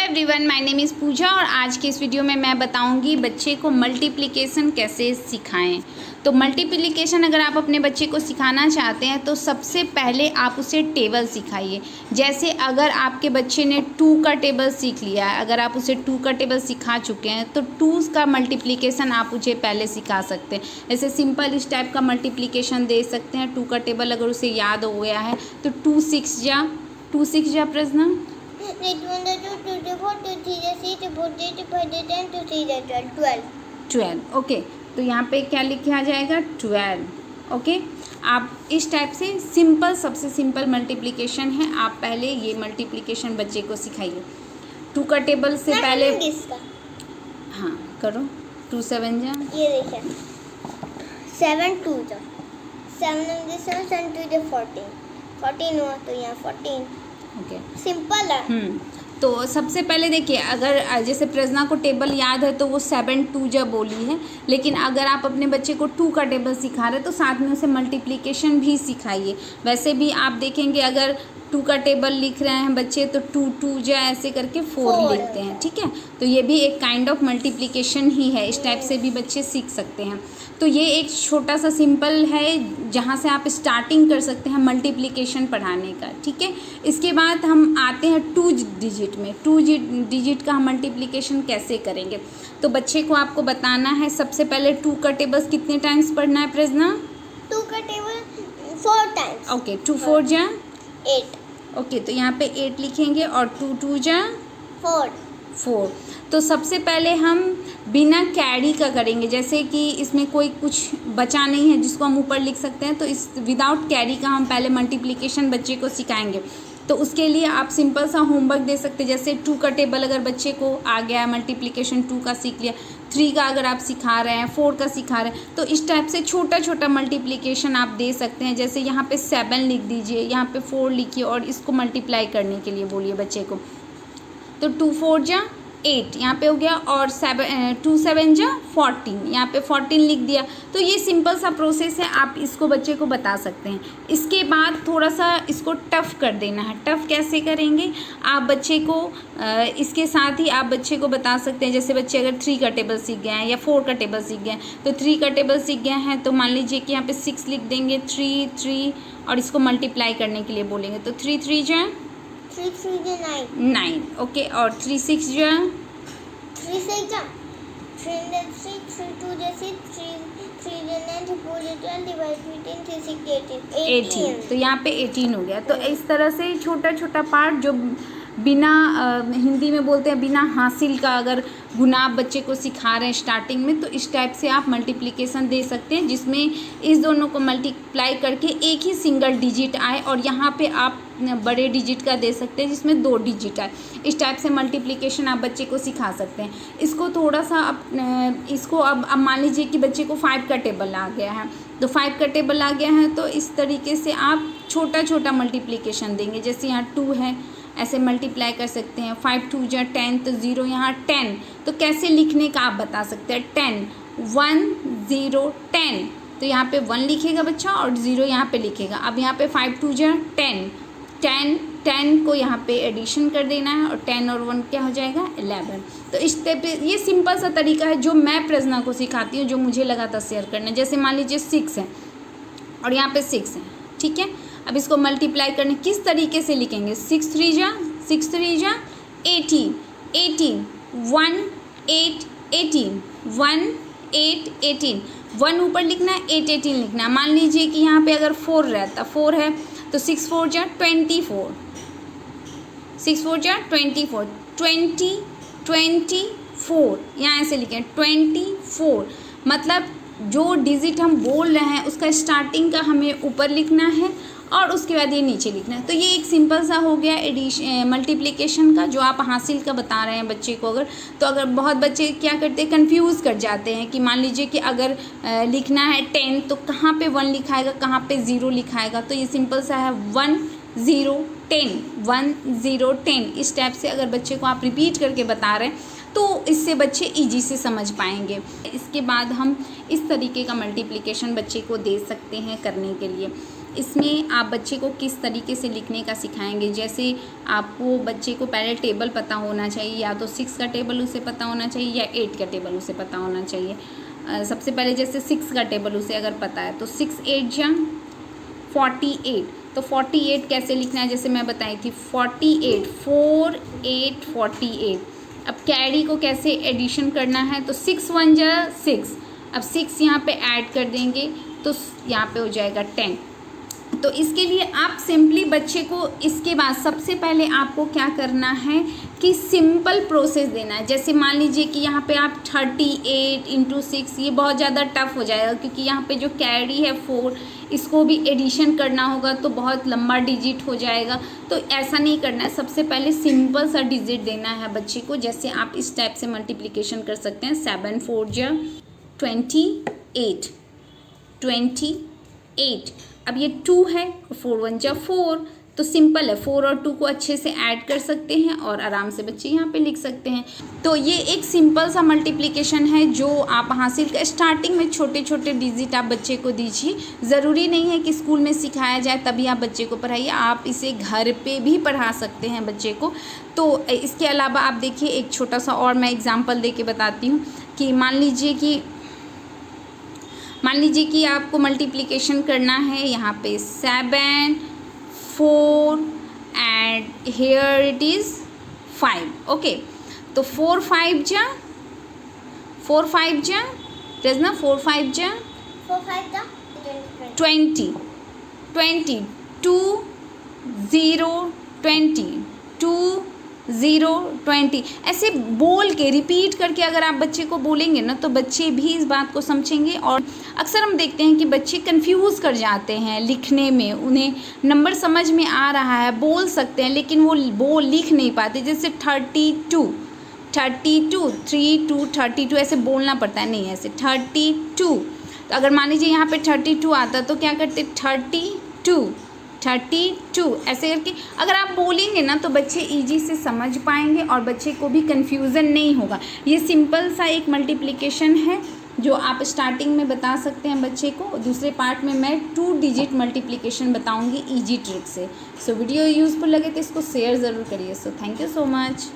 Everyone, my name is पूजा और आज के इस वीडियो में मैं बताऊंगी बच्चे को मल्टीप्लिकेशन कैसे सिखाएं। तो मल्टीप्लिकेशन अगर आप अपने बच्चे को सिखाना चाहते हैं तो सबसे पहले आप उसे टेबल सिखाइए। जैसे अगर आपके बच्चे ने 2 का टेबल सीख लिया है, अगर आप उसे 2 का टेबल सिखा चुके हैं तो 2 का मल्टीप्लिकेशन आप उसे पहले सिखा सकते हैं। ऐसे सिंपल इस टाइप का मल्टीप्लिकेशन दे सकते हैं। 2 का टेबल अगर उसे याद हो गया है तो 2 6 जा प्रश्न 12। ओके, तो यहाँ पे क्या लिखा जाएगा 12। ओके, आप इस टाइप से सिंपल, सबसे सिंपल मल्टीप्लिकेशन है। आप पहले ये मल्टीप्लिकेशन बच्चे को सिखाइए। 2 का टेबल से पहले हाँ करो। 2 7 जा, ये देखिए 7 2 जा 7 2 जा 14 हुआ तो यहाँ 14। ओके सिंपल है। तो सबसे पहले देखिए, अगर जैसे प्रज्ञा को टेबल याद है तो वो 7 2 जा बोली है, लेकिन अगर आप अपने बच्चे को 2 का टेबल सिखा रहे हैं तो साथ में उसे मल्टीप्लिकेशन भी सिखाइए। वैसे भी आप देखेंगे अगर 2 का टेबल लिख रहे हैं बच्चे तो 2 2 जा ऐसे करके 4 लिखते हैं। ठीक है, तो ये भी एक काइंड ऑफ मल्टीप्लिकेशन ही है। इस टाइप से भी बच्चे सीख सकते हैं। तो ये एक छोटा सा सिंपल है जहाँ से आप स्टार्टिंग कर सकते हैं मल्टीप्लिकेशन पढ़ाने का। ठीक है, इसके बाद हम आते हैं 2 डिजिट में। 2 डिजिट का हम मल्टीप्लिकेशन कैसे करेंगे, तो बच्चे को आपको बताना है सबसे पहले 2 का टेबल्स कितने टाइम्स पढ़ना है प्रज्ञा? 2 का टेबल 4 टाइम्स। ओके, 2 4 जा 8। ओके, तो यहाँ पे 8 लिखेंगे और 2 2 जा 4। तो सबसे पहले हम बिना कैरी का करेंगे। जैसे कि इसमें कोई कुछ बचा नहीं है जिसको हम ऊपर लिख सकते हैं, तो इस विदाउट कैरी का हम पहले मल्टीप्लिकेशन बच्चे को सिखाएंगे। तो उसके लिए आप सिंपल सा होमवर्क दे सकते हैं। जैसे 2 का टेबल अगर बच्चे को आ गया है, मल्टीप्लिकेशन 2 का सीख लिया, 3 का अगर आप सिखा रहे हैं, 4 का सिखा रहे हैं, तो इस टाइप से छोटा छोटा मल्टीप्लिकेशन आप दे सकते हैं। जैसे यहाँ पे 7 लिख दीजिए, यहाँ पे 4 लिखिए और इसको मल्टीप्लाई करने के लिए बोलिए बच्चे को। तो 2 4 जा 8 यहाँ पे हो गया और 2 7 जा 14, यहाँ पे 14 लिख दिया। तो ये सिंपल सा प्रोसेस है, आप इसको बच्चे को बता सकते हैं। इसके बाद थोड़ा सा इसको टफ़ कर देना है। टफ़ कैसे करेंगे, आप बच्चे को इसके साथ ही आप बच्चे को बता सकते हैं। जैसे बच्चे अगर 3 का टेबल सीख गए हैं या 4 का टेबल सीख गए हैं, तो 3 का टेबल सीख गए हैं तो मान लीजिए कि यहाँ पे 6 लिख देंगे, 3 और इसको मल्टीप्लाई करने के लिए बोलेंगे। तो 3 3 जा 3 3 जा 9। ओके, और 3 6 जा 3 6 जा 3 3 2 जा 6 3 जा 9 4 जा 12 डिवाइड 15 3 6 18। तो यहाँ पे 18 हो गया। तो इस तरह से छोटा छोटा पार्ट जो बिना हिंदी में बोलते हैं बिना हासिल का, अगर गुना आप बच्चे को सिखा रहे हैं स्टार्टिंग में, तो इस टाइप से आप मल्टीप्लिकेशन दे सकते हैं जिसमें इस दोनों को मल्टीप्लाई करके एक ही सिंगल डिजिट आए, और यहाँ पे आप बड़े डिजिट का दे सकते हैं जिसमें 2 डिजिट आए। इस टाइप से मल्टीप्लिकेशन आप बच्चे को सिखा सकते हैं। इसको थोड़ा सा अब मान लीजिए कि बच्चे को 5 का टेबल आ गया है, तो 5 का टेबल आ गया है तो इस तरीके से आप छोटा छोटा मल्टीप्लिकेशन देंगे। जैसे यहाँ 2 है, ऐसे मल्टीप्लाई कर सकते हैं। 5 2 जा 10, तो 0 यहाँ 10, तो कैसे लिखने का आप बता सकते हैं। 10 1 0 10, तो यहाँ पे 1 लिखेगा बच्चा और 0 यहाँ पे लिखेगा। अब यहाँ पे 5 2 जा 10 को यहाँ पे एडिशन कर देना है और 10 और 1 क्या हो जाएगा 11। तो इस टाइप पे ये सिंपल सा तरीका है जो मैं प्रज्ञा को सिखाती हूँ, जो मुझे लगा था शेयर करना। जैसे मान लीजिए 6 है और यहाँ पे 6 है, ठीक है। अब इसको मल्टीप्लाई करने किस तरीके से लिखेंगे, 6 3 जा 18 1 8 18 1 8 18, 1 ऊपर लिखना है, 8 18 लिखना है। मान लीजिए कि यहाँ पे अगर 4 रहता, 4 है तो 6 4 जा 24, 6 4 जा 24 24, यहाँ ऐसे लिखें 24। मतलब जो डिजिट हम बोल रहे हैं उसका स्टार्टिंग का हमें ऊपर लिखना है और उसके बाद ये नीचे लिखना है। तो ये एक सिंपल सा हो गया मल्टीप्लिकेशन का, जो आप हासिल का बता रहे हैं बच्चे को। अगर बहुत बच्चे क्या करते हैं, कंफ्यूज कर जाते हैं कि मान लीजिए कि अगर लिखना है 10 तो कहाँ पे 1 लिखाएगा, कहाँ पे 0 लिखाएगा। तो ये सिंपल सा है 1 0 10 1 0 10। इस टाइप से अगर बच्चे को आप रिपीट करके बता रहे हैं तो इससे बच्चे इजी से समझ पाएंगे। इसके बाद हम इस तरीके का मल्टीप्लिकेशन बच्चे को दे सकते हैं करने के लिए। इसमें आप बच्चे को किस तरीके से लिखने का सिखाएंगे। जैसे आपको बच्चे को पहले टेबल पता होना चाहिए, या तो 6 का टेबल उसे पता होना चाहिए या 8 का टेबल उसे पता होना चाहिए। सबसे पहले जैसे 6 का टेबल उसे अगर पता है तो 6 8 जा 48, तो 48 कैसे लिखना है, जैसे मैं बताई थी 48 4 8 48। अब कैरी को कैसे एडिशन करना है, तो 6 1 जा 6, अब 6 यहाँ पे ऐड कर देंगे तो यहाँ पे हो जाएगा 10। तो इसके लिए आप सिंपली बच्चे को इसके बाद सबसे पहले आपको क्या करना है कि सिंपल प्रोसेस देना है। जैसे मान लीजिए कि यहाँ पे आप 38 × 6, ये बहुत ज़्यादा टफ हो जाएगा क्योंकि यहाँ पे जो कैरी है 4, इसको भी एडिशन करना होगा तो बहुत लंबा डिजिट हो जाएगा। तो ऐसा नहीं करना है, सबसे पहले सिंपल सा डिजिट देना है बच्चे को। जैसे आप इस टाइप से मल्टीप्लिकेशन कर सकते हैं, 7 4 जा 28 28। अब ये 2 है, 4 1 जा 4, तो सिंपल है, 4 और 2 को अच्छे से ऐड कर सकते हैं और आराम से बच्चे यहाँ पे लिख सकते हैं। तो ये एक सिंपल सा मल्टीप्लिकेशन है जो आप हासिल कर, स्टार्टिंग में छोटे छोटे डिजिट आप बच्चे को दीजिए। ज़रूरी नहीं है कि स्कूल में सिखाया जाए तभी आप बच्चे को पढ़ाइए, आप इसे घर पे भी पढ़ा सकते हैं बच्चे को। तो इसके अलावा आप देखिए एक छोटा सा और मैं एग्जाम्पल दे के बताती हूँ कि मान लीजिए कि आपको मल्टीप्लिकेशन करना है यहाँ पे 7 4 and here it is 5। Okay, तो 4 5 जा रजना 4 5 जा 20 20 2 0 20 2 0 20। ऐसे बोल के रिपीट करके अगर आप बच्चे को बोलेंगे ना तो बच्चे भी इस बात को समझेंगे। और अक्सर हम देखते हैं कि बच्चे कंफ्यूज कर जाते हैं लिखने में, उन्हें नंबर समझ में आ रहा है, बोल सकते हैं, लेकिन वो लिख नहीं पाते। जैसे 32 3 2 32 ऐसे बोलना पड़ता है, नहीं ऐसे 32। तो अगर मान लीजिए यहाँ पे 32 आता तो क्या करते 32 ऐसे करके अगर आप बोलेंगे ना तो बच्चे इजी से समझ पाएंगे और बच्चे को भी कन्फ्यूज़न नहीं होगा। ये सिंपल सा एक मल्टीप्लिकेशन है जो आप स्टार्टिंग में बता सकते हैं बच्चे को। दूसरे पार्ट में मैं 2 डिजिट मल्टीप्लिकेशन बताऊंगी इजी ट्रिक से। सो वीडियो यूज़फुल लगे तो इसको शेयर ज़रूर करिए। So thank you so much.